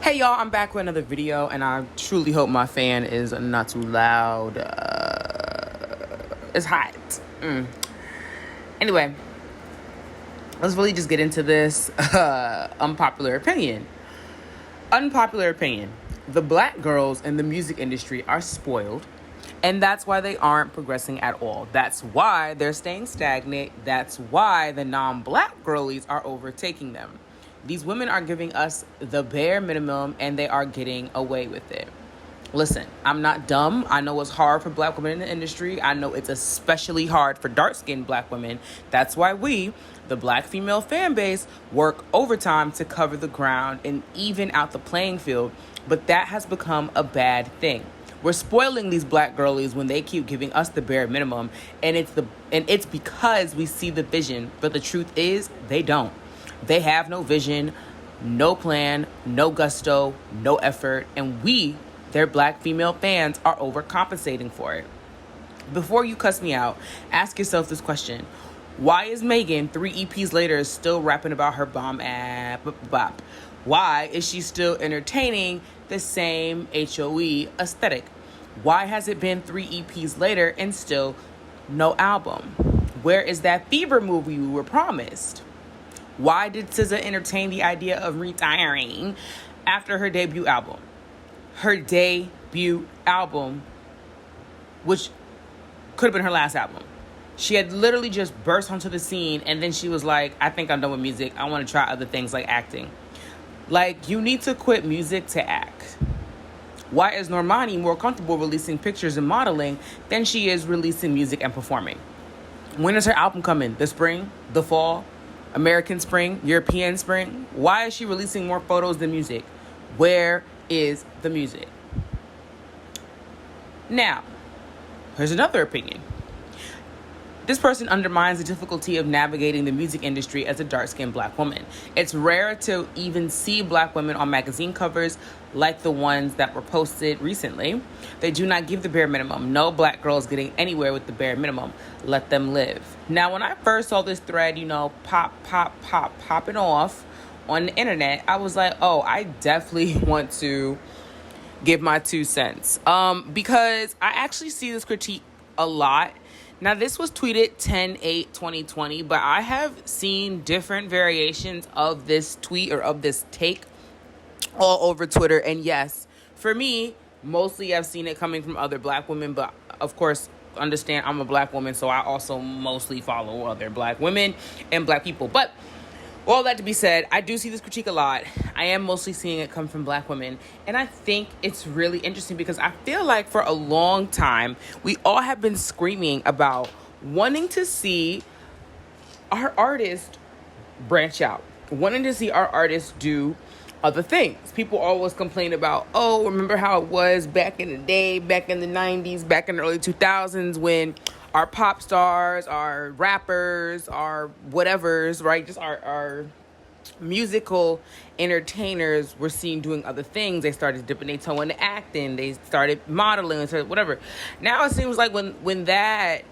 Hey y'all, I'm back with another video, and I truly hope my fan is not too loud. It's hot. Anyway, let's really just get into this unpopular opinion. Unpopular opinion. The black girls in the music industry are spoiled, and that's why they aren't progressing at all. That's why they're staying stagnant. That's why the non-black girlies are overtaking them. These women are giving us the bare minimum, and they are getting away with it. Listen, I'm not dumb. I know it's hard for black women in the industry. I know it's especially hard for dark-skinned black women. That's why we, the black female fan base, work overtime to cover the ground and even out the playing field. But that has become a bad thing. We're spoiling these black girlies when they keep giving us the bare minimum, and it's because we see the vision. But the truth is, they don't. They have no vision, no plan, no gusto, no effort, and we, their black female fans, are overcompensating for it. Before you cuss me out, ask yourself this question. Why is Megan, 3 EPs later, still rapping about her bomb app bop? Why is she still entertaining the same HOE aesthetic? Why has it been 3 EPs later and still no album? Where is that Fever movie we were promised? Why did SZA entertain the idea of retiring after her debut album? Her debut album, which could have been her last album. She had literally just burst onto the scene, and then she was like, I think I'm done with music. I want to try other things like acting. Like, you need to quit music to act. Why is Normani more comfortable releasing pictures and modeling than she is releasing music and performing? When is her album coming? The spring? The fall? American spring? European spring? Why is she releasing more photos than music? Where is the music? Now, here's another opinion. This person undermines the difficulty of navigating the music industry as a dark-skinned black woman. It's rare to even see black women on magazine covers like the ones that were posted recently. They do not give the bare minimum. No black girl is getting anywhere with the bare minimum. Let them live. Now, when I first saw this thread, popping off on the internet, I was like, oh, I definitely want to give my 2 cents. Because I actually see this critique a lot. Now, this was tweeted 10/8/2020, but I have seen different variations of this tweet or of this take all over Twitter. And yes, for me, mostly I've seen it coming from other black women, but of course, understand I'm a black woman, so I also mostly follow other black women and black people. But all that to be said, I do see this critique a lot. I am mostly seeing it come from black women. And I think it's really interesting because I feel like for a long time, we all have been screaming about wanting to see our artists branch out, wanting to see our artists do other things. People always complain about, oh, remember how it was back in the day, back in the 90s, back in the early 2000s when our pop stars, our rappers, our whatevers, right? Just our musical entertainers were seen doing other things. They started dipping their toe into acting. They started modeling and started whatever. Now it seems like when that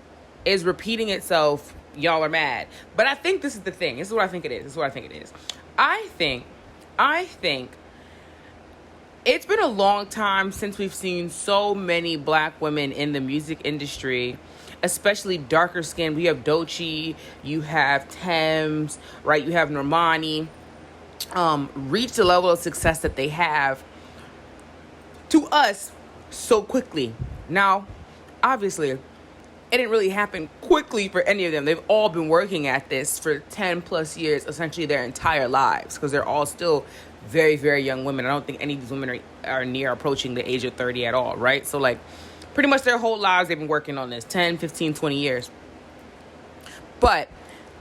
is repeating itself, y'all are mad. But I think this is the thing. This is what I think it is. I think it's been a long time since we've seen so many black women in the music industry, especially darker skin. We have Doechii, you have Thames, right? You have Normani, reach the level of success that they have to us so quickly. Now, obviously, it didn't really happen quickly for any of them. They've all been working at this for 10 plus years, essentially their entire lives, because they're all still very, very young women. I don't think any of these women are near approaching the age of 30 at all, right? So, like, pretty much their whole lives, they've been working on this, 10, 15, 20 years. But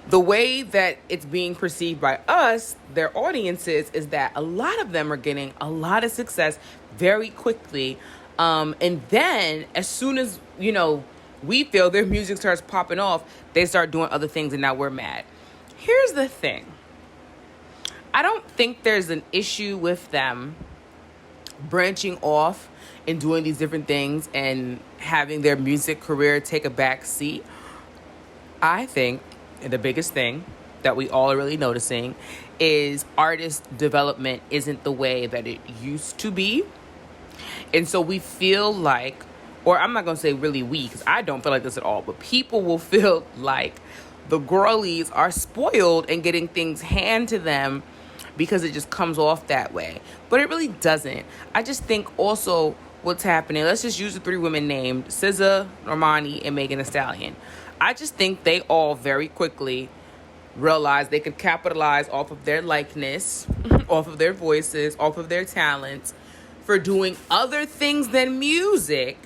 the way that it's being perceived by us, their audiences, is that a lot of them are getting a lot of success very quickly. And then as soon as, we feel their music starts popping off, they start doing other things, and now we're mad. Here's the thing. I don't think there's an issue with them branching off and doing these different things and having their music career take a back seat. I think the biggest thing that we all are really noticing is artist development isn't the way that it used to be. And so we feel like, or I'm not going to say really we, because I don't feel like this at all, but people will feel like the girlies are spoiled and getting things handed to them because it just comes off that way. But it really doesn't. I just think also what's happening, let's just use the three women named SZA, Normani, and Megan Thee Stallion. I just think they all very quickly realized they could capitalize off of their likeness, off of their voices, off of their talents for doing other things than music.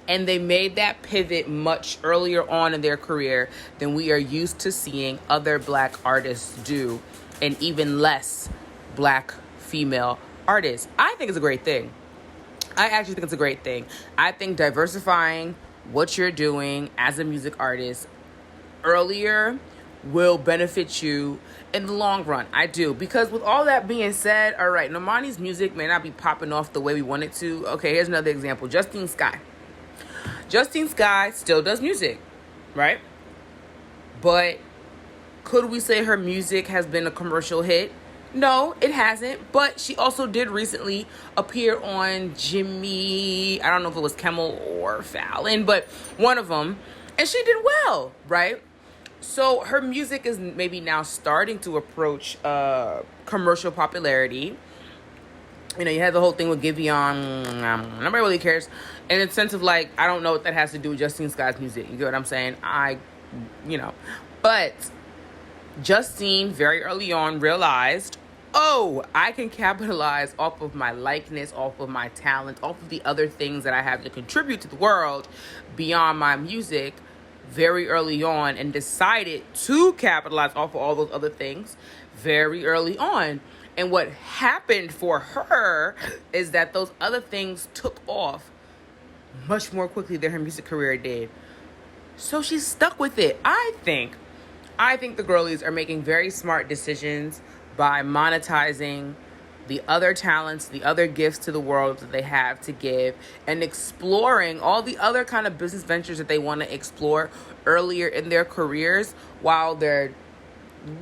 And they made that pivot much earlier on in their career than we are used to seeing other Black artists do, and even less Black female artists. I think it's a great thing. I actually think it's a great thing. I think diversifying what you're doing as a music artist earlier will benefit you in the long run. I do. Because with all that being said, all right, Normani's music may not be popping off the way we want it to. Okay, here's another example. Justine Skye. Justine Skye still does music, right? But could we say her music has been a commercial hit? No, it hasn't. But she also did recently appear on Jimmy, I don't know if it was Kimmel or Fallon, but one of them. And she did well, right? So her music is maybe now starting to approach commercial popularity. You know, you had the whole thing with Giveon. Nobody really cares. In the sense of like, I don't know what that has to do with Justine Skye's music. You get what I'm saying? But Justine very early on realized, oh, I can capitalize off of my likeness, off of my talent, off of the other things that I have to contribute to the world beyond my music very early on, and decided to capitalize off of all those other things very early on. And what happened for her is that those other things took off much more quickly than her music career did. So she's stuck with it. I think the girlies are making very smart decisions by monetizing the other talents, the other gifts to the world that they have to give, and exploring all the other kind of business ventures that they want to explore earlier in their careers while they're,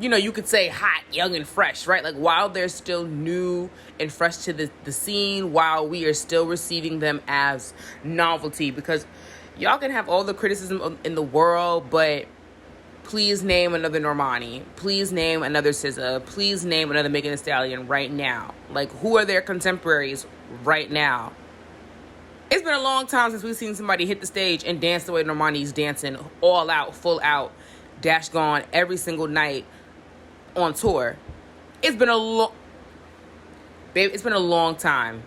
you know, you could say hot, young, and fresh, right? Like while they're still new and fresh to the scene, while we are still receiving them as novelty. Because y'all can have all the criticism in the world, but please name another Normani. Please name another SZA. Please name another Megan Thee Stallion right now. Like, who are their contemporaries right now? It's been a long time since we've seen somebody hit the stage and dance the way Normani's dancing, all out, full out, dash gone every single night on tour. It's been a long time.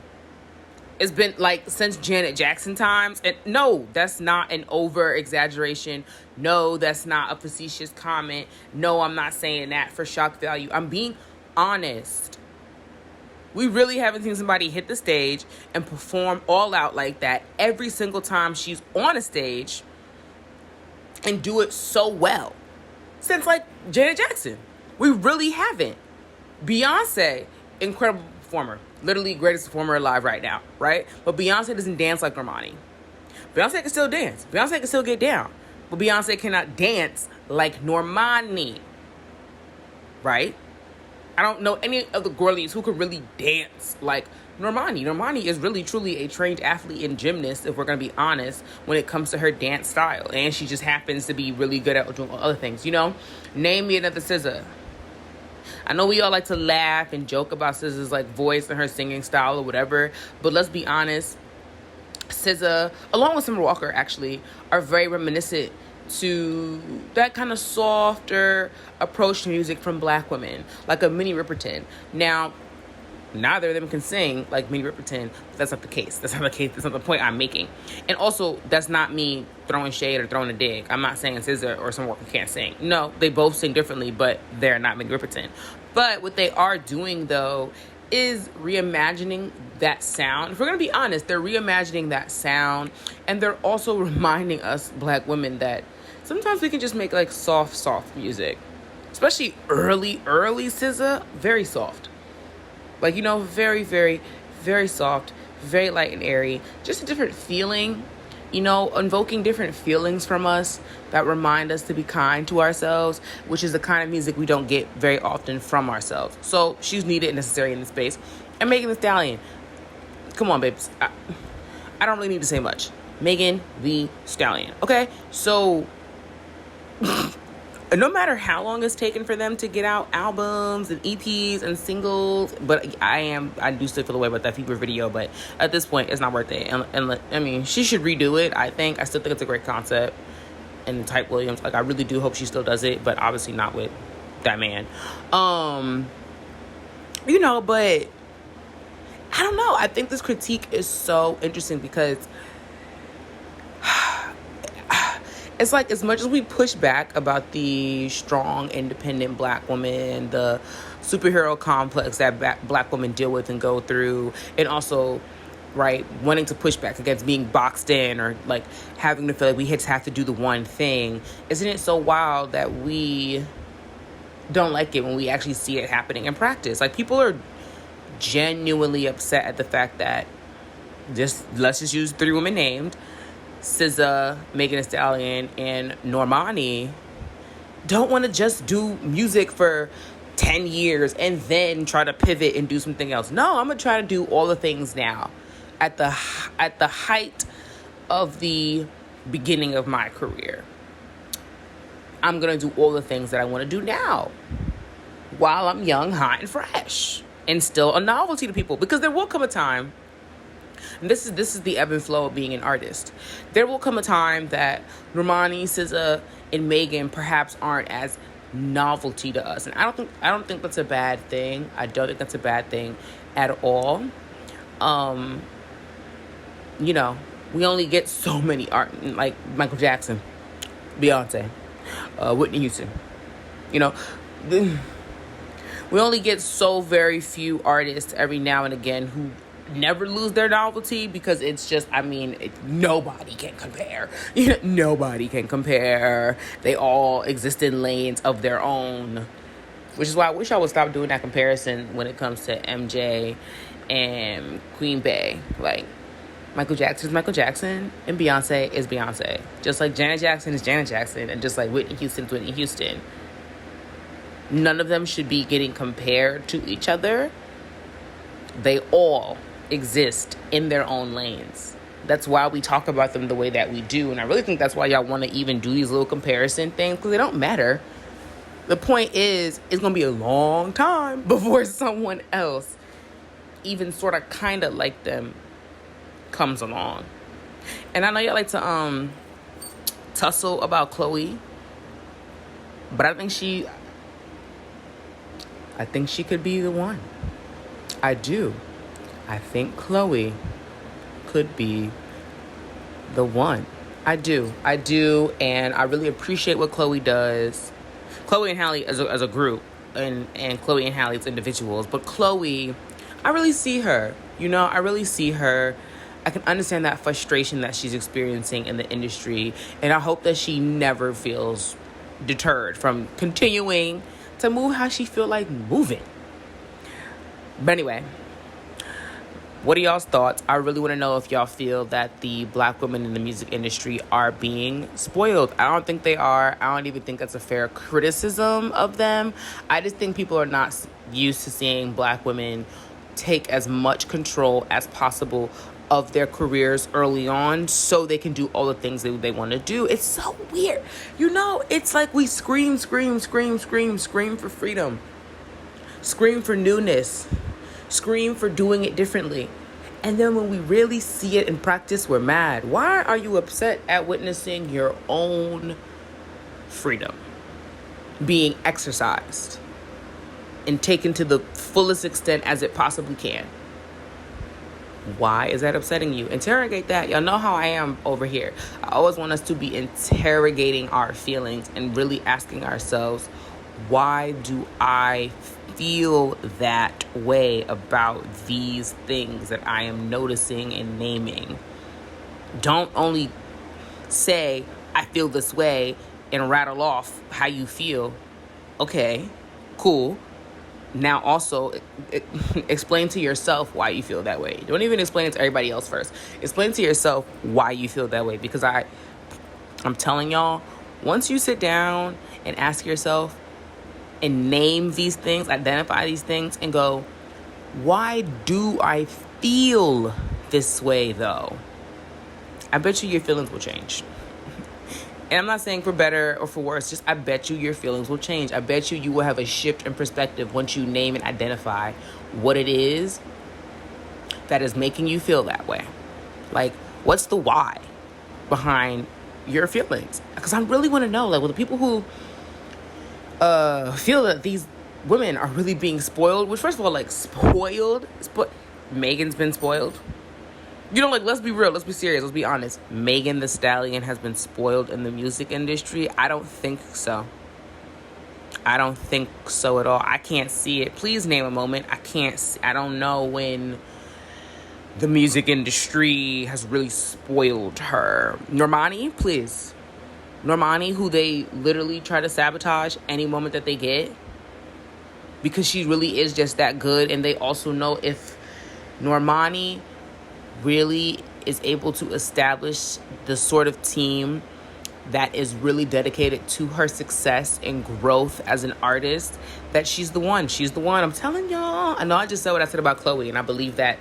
It's been like since Janet Jackson times. And no, that's not an over exaggeration. No, that's not a facetious comment. No, I'm not saying that for shock value. I'm being honest. We really haven't seen somebody hit the stage and perform all out like that every single time she's on a stage and do it so well since like Janet Jackson. We really haven't. Beyonce, incredible performer. Literally greatest performer alive right now, right? But Beyonce doesn't dance like Normani. Beyonce can still dance. Beyonce can still get down. But Beyonce cannot dance like Normani, right? I don't know any of the girlies who could really dance like Normani. Normani is really, truly a trained athlete and gymnast, if we're going to be honest, when it comes to her dance style. And she just happens to be really good at doing other things, you know? Name me another SZA. I know we all like to laugh and joke about SZA's like voice and her singing style or whatever, but let's be honest, SZA, along with Summer Walker actually, are very reminiscent to that kind of softer approach to music from Black women, like a Minnie Riperton. Now, neither of them can sing like Minnie Riperton, but that's not the case. That's not the point I'm making. And also, that's not me throwing shade or throwing a dig. I'm not saying SZA or Summer Walker can't sing. No, they both sing differently, but they're not Minnie Riperton. But what they are doing, though, is reimagining that sound. If we're going to be honest, they're reimagining that sound. And they're also reminding us Black women that sometimes we can just make like soft music. Especially early SZA, very soft. Like, you know, very, very, very soft, very light and airy. Just a different feeling. invoking different feelings from us that remind us to be kind to ourselves, which is the kind of music we don't get very often from ourselves. So she's needed and necessary in the space. And Megan Thee Stallion, come on, babes. I don't really need to say much. Megan Thee Stallion. Okay? So no matter how long it's taken for them to get out albums and EPs and singles, but I do still feel the way about that Fever video, but at this point, it's not worth it. And I mean, she should redo it, I think. I still think it's a great concept. And Type Williams, like, I really do hope she still does it, but obviously not with that man. But I don't know. I think this critique is so interesting because it's like, as much as we push back about the strong, independent black woman, the superhero complex that black women deal with and go through, and also, right, wanting to push back against being boxed in or, like, having to feel like we just have to do the one thing, isn't it so wild that we don't like it when we actually see it happening in practice? Like, people are genuinely upset at the fact that let's just use 3 women named, SZA, Megan Thee Stallion, and Normani, don't want to just do music for 10 years and then try to pivot and do something else. No, I'm going to try to do all the things now. At the height of the beginning of my career, I'm going to do all the things that I want to do now while I'm young, hot, and fresh, and still a novelty to people. Because there will come a time, and this is the ebb and flow of being an artist. There will come a time that Normani, SZA, and Megan perhaps aren't as novelty to us, and I don't think that's a bad thing. I don't think that's a bad thing at all. We only get so many art, like Michael Jackson, Beyonce, Whitney Houston. We only get so very few artists every now and again who never lose their novelty, because it's just, nobody can compare. Nobody can compare. They all exist in lanes of their own, which is why I wish I would stop doing that comparison when it comes to MJ and Queen Bey. Like, Michael Jackson is Michael Jackson and Beyonce is Beyonce. Just like Janet Jackson is Janet Jackson, and just like Whitney Houston is Whitney Houston. None of them should be getting compared to each other. They all exist in their own lanes. That's why we talk about them the way that we do. And I really think that's why y'all want to even do these little comparison things, because they don't matter. The point is, it's going to be a long time before someone else, even sort of kind of like them, comes along. And I know y'all like to tussle about Chloe, but I think she could be the one. I do. I think Chloe could be the one. I do. And I really appreciate what Chloe does. Chloe and Halle as a group, and Chloe and Halle as individuals. But Chloe, I really see her. I really see her. I can understand that frustration that she's experiencing in the industry. And I hope that she never feels deterred from continuing to move how she feel like moving. But anyway, what are y'all's thoughts? I really want to know if y'all feel that the black women in the music industry are being spoiled. I don't think they are. I don't even think that's a fair criticism of them. I just think people are not used to seeing black women take as much control as possible of their careers early on, so they can do all the things that they want to do. It's so weird. It's like we scream for freedom. Scream for newness. Scream for doing it differently. And then when we really see it in practice, we're mad. Why are you upset at witnessing your own freedom being exercised and taken to the fullest extent as it possibly can? Why is that upsetting you? Interrogate that. Y'all know how I am over here. I always want us to be interrogating our feelings and really asking ourselves, why do I feel that way about these things that I am noticing and naming? Don't only say, I feel this way, and rattle off how you feel. Okay, cool. Now also explain to yourself why you feel that way. Don't even explain it to everybody else first. Explain to yourself why you feel that way, because I'm telling y'all, once you sit down and ask yourself and name these things, identify these things, and go, why do I feel this way though? I bet you your feelings will change. And I'm not saying for better or for worse, just I bet you your feelings will change. I bet you will have a shift in perspective once you name and identify what it is that is making you feel that way. Like, what's the why behind your feelings? Because I really want to know, like, with the people who feel that these women are really being spoiled, which first of all, like, Megan's been spoiled. You know, like, let's be real, let's be serious, let's be honest. Megan Thee Stallion has been spoiled in the music industry. I don't think so. I don't think so at all. I can't see it. Please name a moment. I don't know when the music industry has really spoiled her. Normani, please. Normani, who they literally try to sabotage any moment that they get, because she really is just that good. And they also know if Normani really is able to establish the sort of team that is really dedicated to her success and growth as an artist, that she's the one. She's the one. I'm telling y'all. I know I just said what I said about Chloe, and I believe that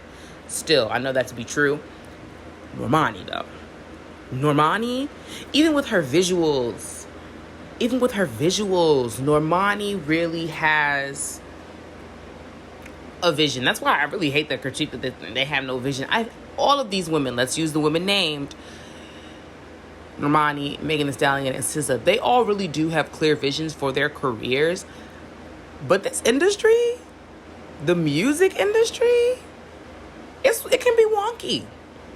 still. I know that to be true. Normani, though. Normani, even with her visuals, Normani really has a vision. That's why I really hate that critique that they have no vision. All of these women, let's use the women named Normani, Megan Thee Stallion, and SZA, they all really do have clear visions for their careers. But this industry, the music industry, it can be wonky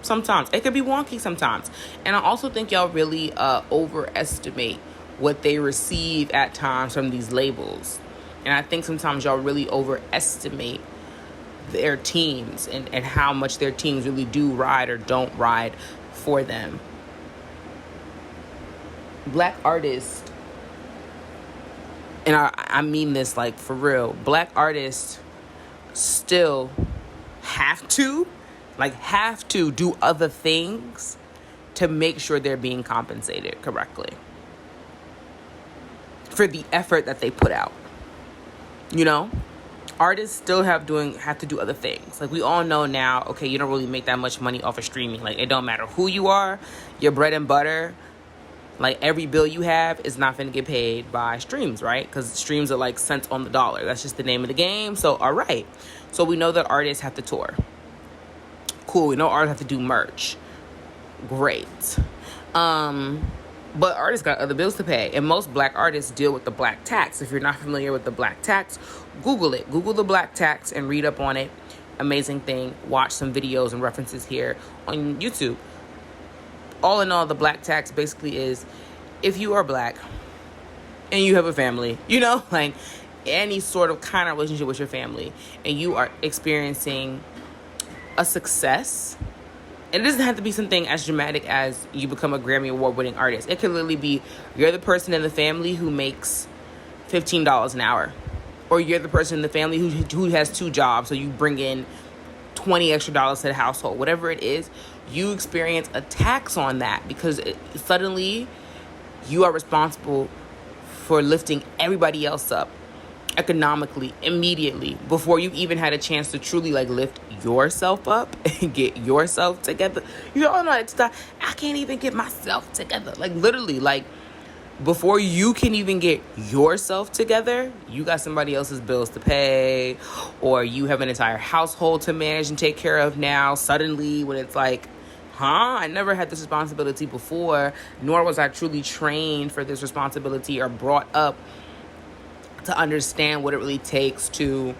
sometimes. It can be wonky sometimes. And I also think y'all really overestimate what they receive at times from these labels. And I think sometimes y'all really overestimate their teams and how much their teams really do ride or don't ride for them. Black artists, and I mean this like for real, Black artists still have to do other things to make sure they're being compensated correctly for the effort that they put out. You know, artists still have to do other things. Like, we all know now, okay, you don't really make that much money off of streaming. Like, it don't matter who you are, your bread and butter, like, every bill you have is not going to get paid by streams, right? Because streams are like cents on the dollar. That's just the name of the game. So, all right. So we know that artists have to tour. Cool. We know artists have to do merch. Great. But artists got other bills to pay. And most Black artists deal with the black tax. If you're not familiar with the black tax, Google it. Google the black tax and read up on it. Amazing thing. Watch some videos and references here on YouTube. All in all, the black tax basically is, if you are Black and you have a family, you know, like any sort of kind of relationship with your family, and you are experiencing a success, and it doesn't have to be something as dramatic as you become a Grammy Award winning artist. It could literally be you're the person in the family who makes $15 an hour, or you're the person in the family who has 2 jobs, so you bring in $20 extra to the household. Whatever it is, you experience a tax on that because suddenly you are responsible for lifting everybody else up economically immediately before you even had a chance to truly like lift yourself up and get yourself together. You know, I can't even get myself together. Like, literally, like, before you can even get yourself together, you got somebody else's bills to pay, or you have an entire household to manage and take care of now. Suddenly, when it's like, I never had this responsibility before, nor was I truly trained for this responsibility or brought up to understand what it really takes to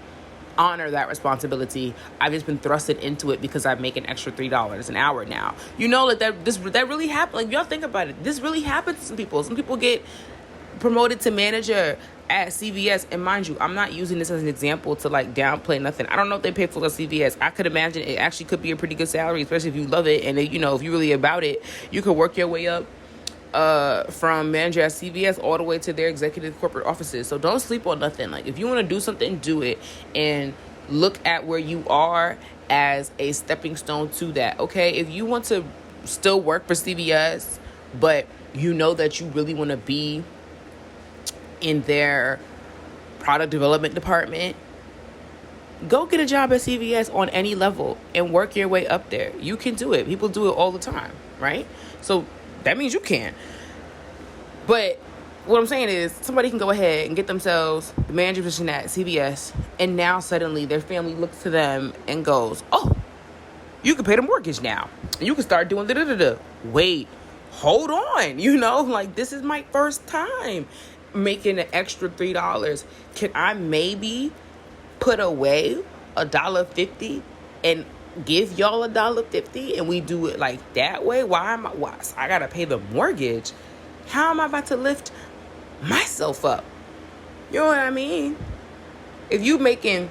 honor that responsibility. I've just been thrusted into it because I make an extra $3 an hour now. You know, like that really happened. Like, y'all think about it. This really happens to some people. Some people get promoted to manager at CVS, and mind you, I'm not using this as an example to like downplay nothing. I don't know if they pay full at CVS. I could imagine it actually could be a pretty good salary, especially if you love it, and you know, if you're really about it, you could work your way up from manager at CVS all the way to their executive corporate offices. So don't sleep on nothing. Like, if you want to do something, do it, and look at where you are as a stepping stone to that. Okay, if you want to still work for CVS, but you know that you really want to be in their product development department, go get a job at CVS on any level and work your way up there. You can do it. People do it all the time, right? So that means you can. But what I'm saying is, somebody can go ahead and get themselves the manager position at CVS, and now suddenly their family looks to them and goes, oh, you can pay the mortgage now. And you can start doing da-da-da-da. Wait, hold on. Like, this is my first time making an extra $3. Can I maybe put away $1.50 and give y'all $1.50, and we do it like that way? Why I gotta pay the mortgage? How am I about to lift myself up? You know what I mean? If you making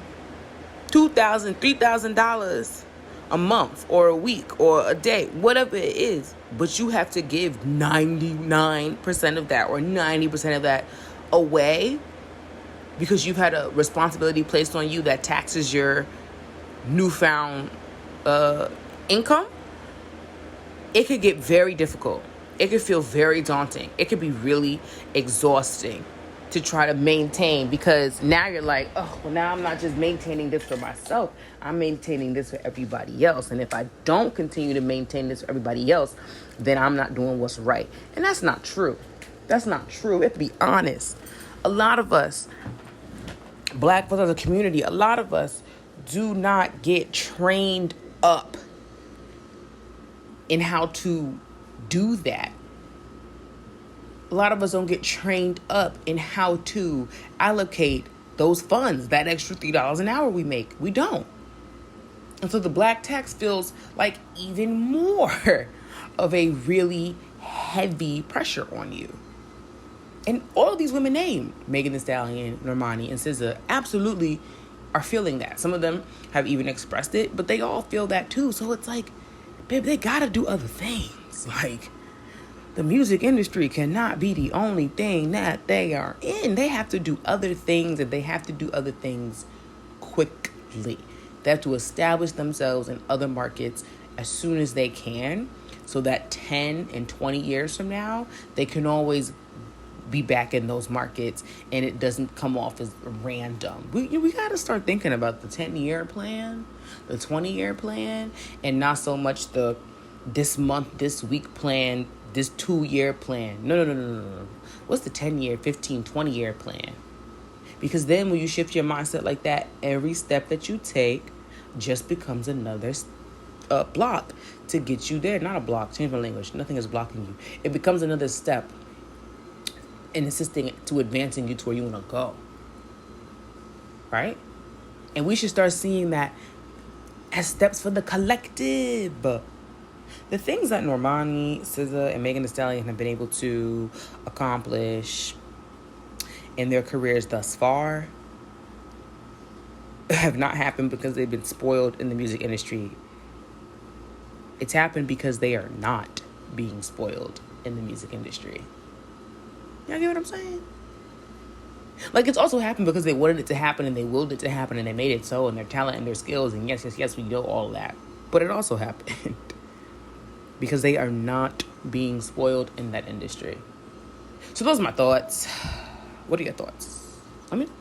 $2,000, $3,000 a month or a week or a day, whatever it is, but you have to give 99% of that or 90% of that away because you've had a responsibility placed on you that taxes your newfound income, it could get very difficult. It could feel very daunting. It could be really exhausting to try to maintain, because now you're like, oh, well, now I'm not just maintaining this for myself. I'm maintaining this for everybody else. And if I don't continue to maintain this for everybody else, then I'm not doing what's right. And that's not true. That's not true. We have to be honest. A lot of us, Black folks as a community, a lot of us do not get trained up in how to do that. A lot of us don't get trained up in how to allocate those funds, that extra $3 an hour we make. We don't. And so the Black tax feels like even more of a really heavy pressure on you. And all of these women named, Megan Thee Stallion, Normani, and SZA, absolutely are feeling that. Some of them have even expressed it, but they all feel that too. So it's like, babe, they gotta do other things. Like, the music industry cannot be the only thing that they are in. They have to do other things, and they have to do other things quickly. They have to establish themselves in other markets as soon as they can, so that 10 and 20 years from now, they can always be back in those markets and it doesn't come off as random. We got to start thinking about the 10-year plan, the 20-year plan, and not so much the this month, this week plan, this 2-year plan. No. What's the 10-year, 15, 20-year plan? Because then when you shift your mindset like that, every step that you take just becomes another block to get you there. Not a block, change my language. Nothing is blocking you. It becomes another step in assisting to advancing you to where you want to go. Right? And we should start seeing that as steps for the collective. The things that Normani, SZA, and Megan Thee Stallion have been able to accomplish in their careers thus far have not happened because they've been spoiled in the music industry. It's happened because they are not being spoiled in the music industry. Y'all get what I'm saying? Like, it's also happened because they wanted it to happen and they willed it to happen and they made it so, and their talent and their skills, and yes, we know all that. But it also happened because they are not being spoiled in that industry. So those are my thoughts. What are your thoughts? Let me know.